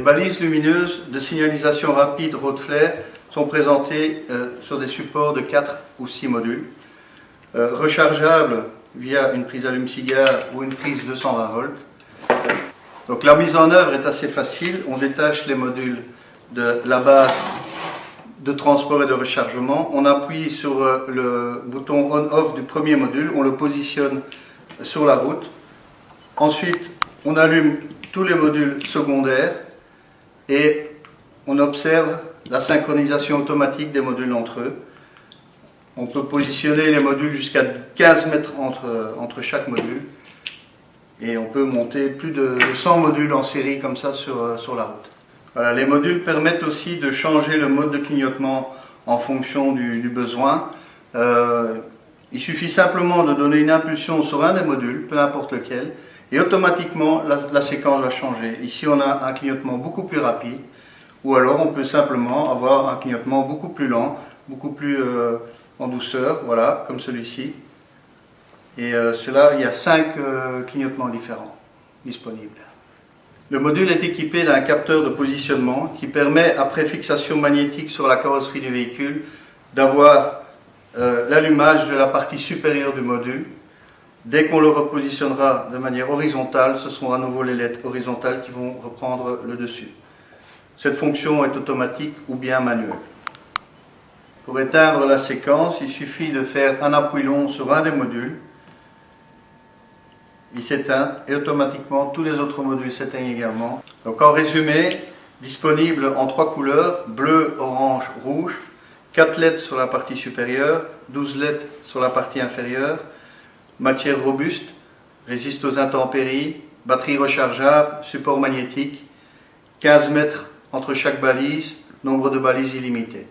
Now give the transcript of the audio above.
balises lumineuses de signalisation rapide Rode-Flair sont présentées sur des supports de 4 ou 6 modules, rechargeables via une prise allume-cigare ou une prise 220 volts. Donc la mise en œuvre est assez facile. On détache les modules de la base de transport et de rechargement. On appuie sur le bouton on-off du premier module, on le positionne sur la route. Ensuite, on allume tous les modules secondaires et on observe la synchronisation automatique des modules entre eux. On peut positionner les modules jusqu'à 15 mètres entre chaque module et on peut monter plus de 100 modules en série comme ça sur la route. Voilà, les modules permettent aussi de changer le mode de clignotement en fonction du besoin. Il suffit simplement de donner une impulsion sur un des modules, peu importe lequel, et automatiquement la séquence va changer. Ici on a un clignotement beaucoup plus rapide, ou alors on peut simplement avoir un clignotement beaucoup plus lent, beaucoup plus en douceur, voilà, comme celui-ci. Et il y a 5 clignotements différents disponibles. Le module est équipé d'un capteur de positionnement qui permet, après fixation magnétique sur la carrosserie du véhicule, d'avoir l'allumage de la partie supérieure du module. Dès qu'on le repositionnera de manière horizontale, ce seront à nouveau les LED horizontales qui vont reprendre le dessus. Cette fonction est automatique ou bien manuelle. Pour éteindre la séquence, il suffit de faire un appui long sur un des modules. Il s'éteint et automatiquement tous les autres modules s'éteignent également. Donc en résumé, disponible en 3 couleurs, bleu, orange, rouge, 4 LED sur la partie supérieure, 12 LED sur la partie inférieure, matière robuste, résiste aux intempéries, batterie rechargeable, support magnétique, 15 mètres entre chaque balise, nombre de balises illimité.